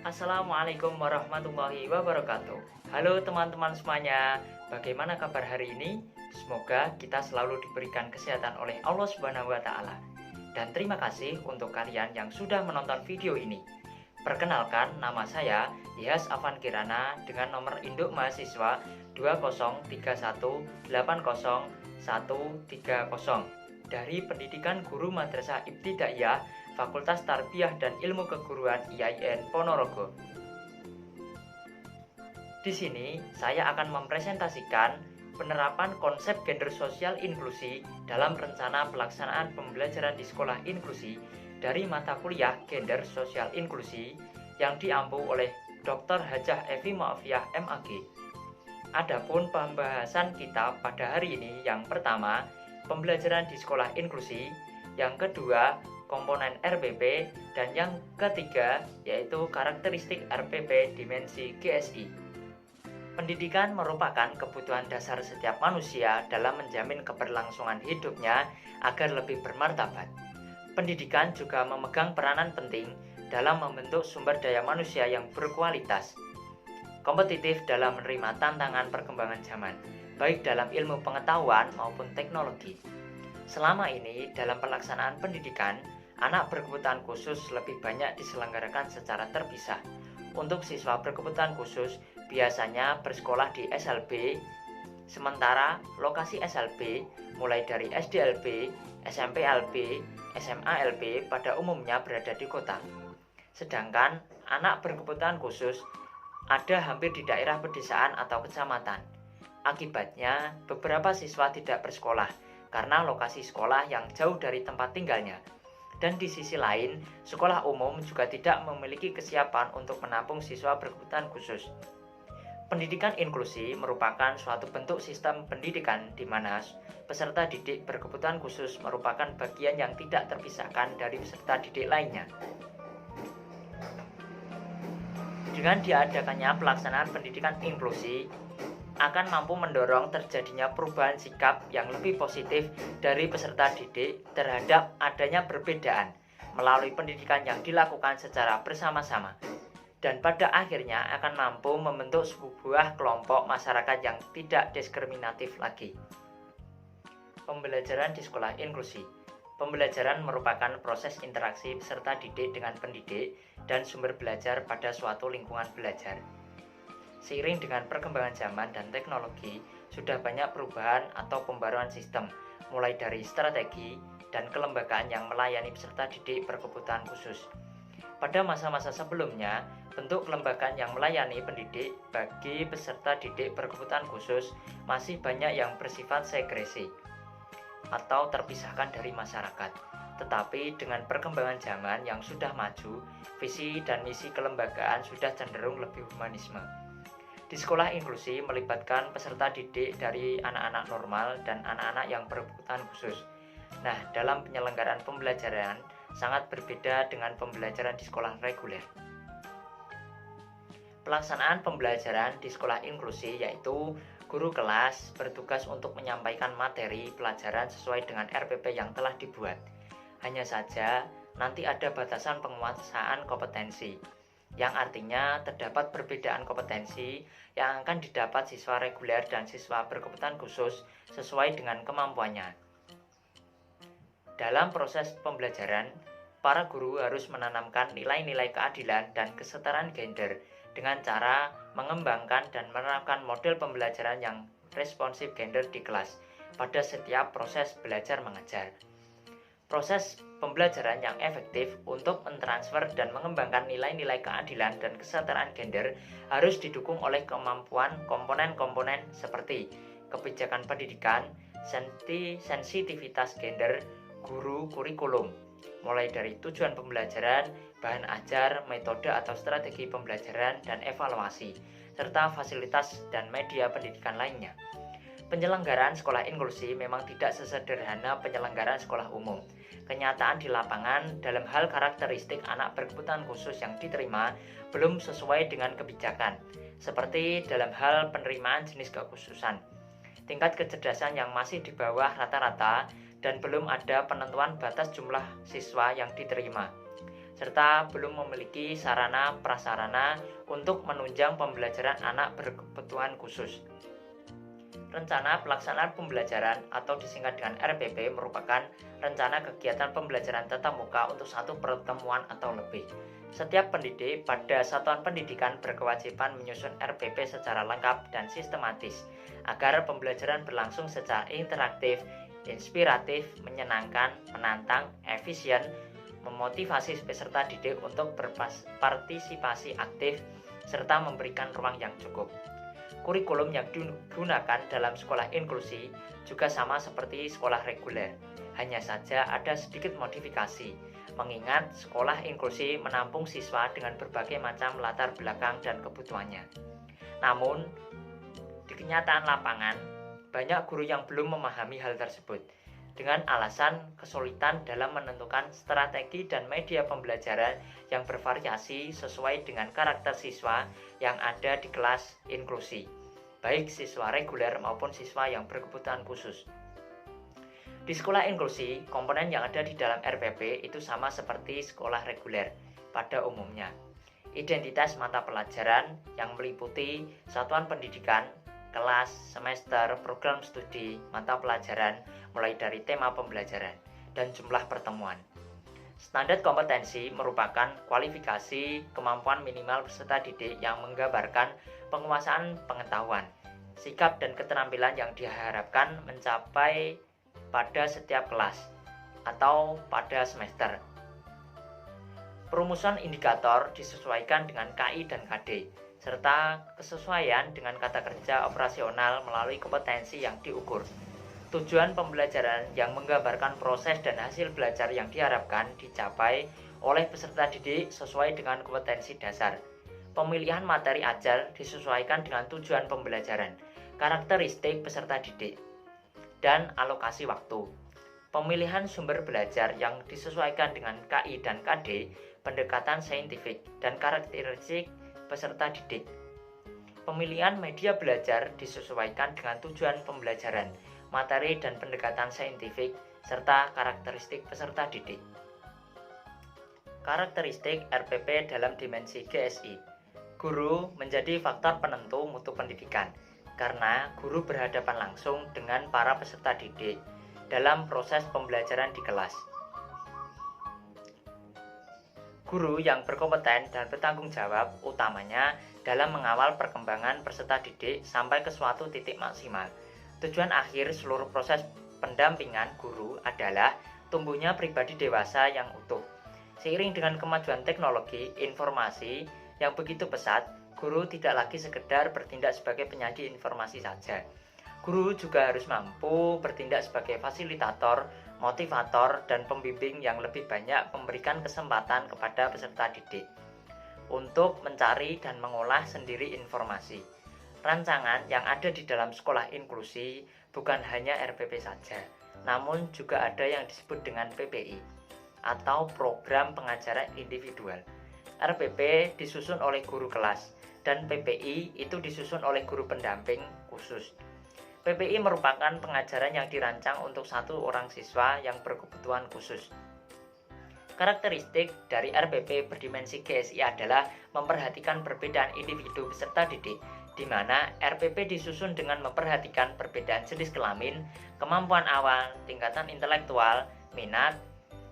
Assalamualaikum warahmatullahi wabarakatuh. Halo teman-teman semuanya, bagaimana kabar hari ini? Semoga kita selalu diberikan kesehatan oleh Allah Subhanahu wa Ta'ala. Dan terima kasih untuk kalian yang sudah menonton video ini. Perkenalkan, nama saya Yas Afan Kirana dengan nomor induk mahasiswa 203180130 dari Pendidikan Guru Madrasah Ibtidaiyah Fakultas Tarbiyah dan Ilmu Keguruan IAIN Ponorogo. Di sini saya akan mempresentasikan penerapan konsep gender sosial inklusi dalam rencana pelaksanaan pembelajaran di sekolah inklusi dari mata kuliah Gender Sosial Inklusi yang diampu oleh Dr. Hajah Evi Muafiah MAG. Adapun pembahasan kita pada hari ini yang pertama, pembelajaran di sekolah inklusi, yang kedua, komponen RPP, dan yang ketiga yaitu karakteristik RPP dimensi GSI. Pendidikan merupakan kebutuhan dasar setiap manusia dalam menjamin keberlangsungan hidupnya agar lebih bermartabat. Pendidikan juga memegang peranan penting dalam membentuk sumber daya manusia yang berkualitas, kompetitif dalam menerima tantangan perkembangan zaman, baik dalam ilmu pengetahuan maupun teknologi. Selama ini, dalam pelaksanaan pendidikan, anak berkebutuhan khusus lebih banyak diselenggarakan secara terpisah. Untuk siswa berkebutuhan khusus biasanya bersekolah di SLB, sementara lokasi SLB mulai dari SDLB, SMPLB, SMALB pada umumnya berada di kota. Sedangkan anak berkebutuhan khusus ada hampir di daerah pedesaan atau kecamatan. Akibatnya, beberapa siswa tidak bersekolah karena lokasi sekolah yang jauh dari tempat tinggalnya. Dan di sisi lain, sekolah umum juga tidak memiliki kesiapan untuk menampung siswa berkebutuhan khusus. Pendidikan inklusi merupakan suatu bentuk sistem pendidikan di mana peserta didik berkebutuhan khusus merupakan bagian yang tidak terpisahkan dari peserta didik lainnya. Dengan diadakannya pelaksanaan pendidikan inklusi akan mampu mendorong terjadinya perubahan sikap yang lebih positif dari peserta didik terhadap adanya perbedaan melalui pendidikan yang dilakukan secara bersama-sama, dan pada akhirnya akan mampu membentuk sebuah kelompok masyarakat yang tidak diskriminatif lagi. Pembelajaran di sekolah inklusi. Pembelajaran merupakan proses interaksi peserta didik dengan pendidik dan sumber belajar pada suatu lingkungan belajar. Seiring dengan perkembangan zaman dan teknologi, sudah banyak perubahan atau pembaruan sistem, mulai dari strategi dan kelembagaan yang melayani peserta didik berkebutuhan khusus. Pada masa-masa sebelumnya, bentuk kelembagaan yang melayani pendidik bagi peserta didik berkebutuhan khusus masih banyak yang bersifat segresi atau terpisahkan dari masyarakat. Tetapi dengan perkembangan zaman yang sudah maju, visi dan misi kelembagaan sudah cenderung lebih humanisme. Di sekolah inklusi melibatkan peserta didik dari anak-anak normal dan anak-anak yang berkebutuhan khusus. Nah, dalam penyelenggaraan pembelajaran sangat berbeda dengan pembelajaran di sekolah reguler. Pelaksanaan pembelajaran di sekolah inklusi yaitu guru kelas bertugas untuk menyampaikan materi pelajaran sesuai dengan RPP yang telah dibuat. Hanya saja nanti ada batasan penguasaan kompetensi, yang artinya terdapat perbedaan kompetensi yang akan didapat siswa reguler dan siswa berkebutuhan khusus sesuai dengan kemampuannya. Dalam proses pembelajaran, para guru harus menanamkan nilai-nilai keadilan dan kesetaraan gender dengan cara mengembangkan dan menerapkan model pembelajaran yang responsif gender di kelas pada setiap proses belajar mengajar. Proses pembelajaran yang efektif untuk mentransfer dan mengembangkan nilai-nilai keadilan dan kesetaraan gender harus didukung oleh kemampuan komponen-komponen seperti kebijakan pendidikan, sensitivitas gender, guru, kurikulum, mulai dari tujuan pembelajaran, bahan ajar, metode atau strategi pembelajaran, dan evaluasi, serta fasilitas dan media pendidikan lainnya. Penyelenggaraan sekolah inklusi memang tidak sesederhana penyelenggaraan sekolah umum. Kenyataan di lapangan dalam hal karakteristik anak berkebutuhan khusus yang diterima belum sesuai dengan kebijakan, seperti dalam hal penerimaan jenis kekhususan, tingkat kecerdasan yang masih di bawah rata-rata, dan belum ada penentuan batas jumlah siswa yang diterima. serta belum memiliki sarana prasarana untuk menunjang pembelajaran anak berkebutuhan khusus. Rencana Pelaksanaan Pembelajaran atau disingkat dengan RPP merupakan rencana kegiatan pembelajaran tatap muka untuk satu pertemuan atau lebih. Setiap pendidik pada satuan pendidikan berkewajiban menyusun RPP secara lengkap dan sistematis agar pembelajaran berlangsung secara interaktif, inspiratif, menyenangkan, menantang, efisien, memotivasi peserta didik untuk berpartisipasi aktif, serta memberikan ruang yang cukup. Kurikulum yang digunakan dalam sekolah inklusi juga sama seperti sekolah reguler, hanya saja ada sedikit modifikasi, mengingat sekolah inklusi menampung siswa dengan berbagai macam latar belakang dan kebutuhannya. Namun, di kenyataan lapangan, banyak guru yang belum memahami hal tersebut, dengan alasan kesulitan dalam menentukan strategi dan media pembelajaran yang bervariasi sesuai dengan karakter siswa yang ada di kelas inklusi, baik siswa reguler maupun siswa yang berkebutuhan khusus. Di sekolah inklusi, komponen yang ada di dalam RPP itu sama seperti sekolah reguler pada umumnya. Identitas mata pelajaran yang meliputi satuan pendidikan, kelas, semester, program studi, mata pelajaran, mulai dari tema pembelajaran, dan jumlah pertemuan. Standar kompetensi merupakan kualifikasi kemampuan minimal peserta didik yang menggambarkan penguasaan pengetahuan, sikap dan keterampilan yang diharapkan mencapai pada setiap kelas atau pada semester. Perumusan indikator disesuaikan dengan KI dan KD, serta kesesuaian dengan kata kerja operasional melalui kompetensi yang diukur. Tujuan pembelajaran yang menggambarkan proses dan hasil belajar yang diharapkan dicapai oleh peserta didik sesuai dengan kompetensi dasar. Pemilihan materi ajar disesuaikan dengan tujuan pembelajaran, karakteristik peserta didik, dan alokasi waktu. Pemilihan sumber belajar yang disesuaikan dengan KI dan KD, pendekatan saintifik, dan karakteristik peserta didik. Pemilihan media belajar disesuaikan dengan tujuan pembelajaran, materi dan pendekatan saintifik, serta karakteristik peserta didik. Karakteristik RPP dalam dimensi GSI. Guru menjadi faktor penentu mutu pendidikan, karena guru berhadapan langsung dengan para peserta didik dalam proses pembelajaran di kelas. Guru yang berkompeten dan bertanggung jawab utamanya dalam mengawal perkembangan peserta didik sampai ke suatu titik maksimal. Tujuan akhir seluruh proses pendampingan guru adalah tumbuhnya pribadi dewasa yang utuh. Seiring dengan kemajuan teknologi informasi yang begitu pesat, guru tidak lagi sekedar bertindak sebagai penyaji informasi saja. Guru juga harus mampu bertindak sebagai fasilitator, motivator, dan pembimbing yang lebih banyak memberikan kesempatan kepada peserta didik untuk mencari dan mengolah sendiri informasi. Rancangan yang ada di dalam sekolah inklusi bukan hanya RPP saja, namun juga ada yang disebut dengan PPI atau Program Pengajaran Individual. RPP disusun oleh guru kelas dan PPI itu disusun oleh guru pendamping khusus. PPI merupakan pengajaran yang dirancang untuk satu orang siswa yang berkebutuhan khusus. Karakteristik dari RPP berdimensi GSI adalah memperhatikan perbedaan individu peserta didik, di mana RPP disusun dengan memperhatikan perbedaan jenis kelamin, kemampuan awal, tingkatan intelektual, minat,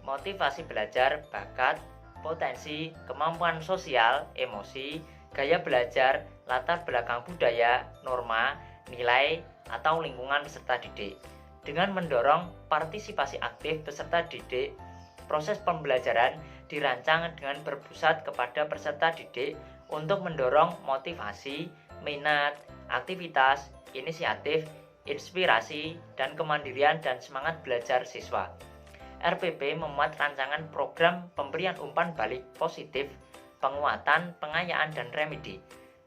motivasi belajar, bakat, potensi, kemampuan sosial, emosi, gaya belajar, latar belakang budaya, norma, nilai, atau lingkungan peserta didik. Dengan mendorong partisipasi aktif peserta didik, proses pembelajaran dirancang dengan berpusat kepada peserta didik untuk mendorong motivasi, minat, aktivitas, inisiatif, inspirasi, dan kemandirian dan semangat belajar siswa. RPP memuat rancangan program pemberian umpan balik positif, penguatan, pengayaan, dan remedi.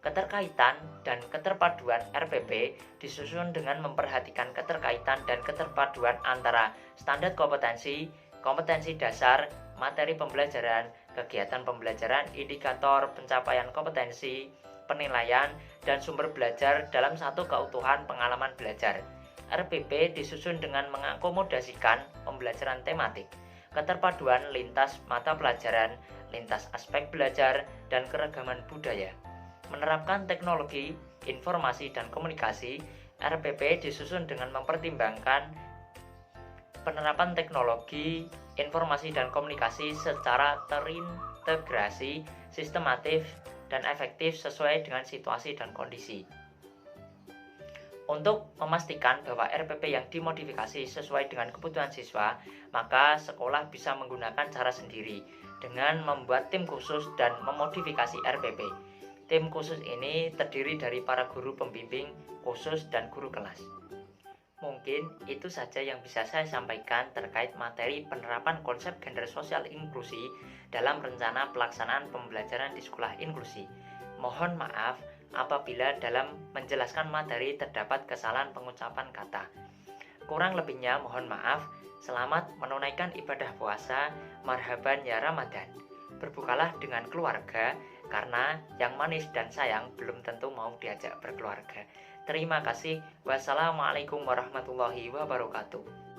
Keterkaitan dan keterpaduan RPP disusun dengan memperhatikan keterkaitan dan keterpaduan antara standar kompetensi, kompetensi dasar, materi pembelajaran, kegiatan pembelajaran, indikator pencapaian kompetensi, penilaian, dan sumber belajar dalam satu keutuhan pengalaman belajar. RPP disusun dengan mengakomodasikan pembelajaran tematik, keterpaduan lintas mata pelajaran, lintas aspek belajar dan keragaman budaya. Menerapkan teknologi, informasi, dan komunikasi, RPP disusun dengan mempertimbangkan penerapan teknologi, informasi, dan komunikasi secara terintegrasi, sistematif, dan efektif sesuai dengan situasi dan kondisi. Untuk memastikan bahwa RPP yang dimodifikasi sesuai dengan kebutuhan siswa, maka sekolah bisa menggunakan cara sendiri dengan membuat tim khusus dan memodifikasi RPP. Tim khusus ini terdiri dari para guru pembimbing khusus dan guru kelas. Mungkin itu saja yang bisa saya sampaikan terkait materi penerapan konsep gender sosial inklusi dalam rencana pelaksanaan pembelajaran di sekolah inklusi. Mohon maaf apabila dalam menjelaskan materi terdapat kesalahan pengucapan kata. Kurang lebihnya mohon maaf. Selamat menunaikan ibadah puasa. Marhaban ya Ramadan. Berbukalah dengan keluarga, karena yang manis dan sayang belum tentu mau diajak berkeluarga. Terima kasih. Wassalamualaikum warahmatullahi wabarakatuh.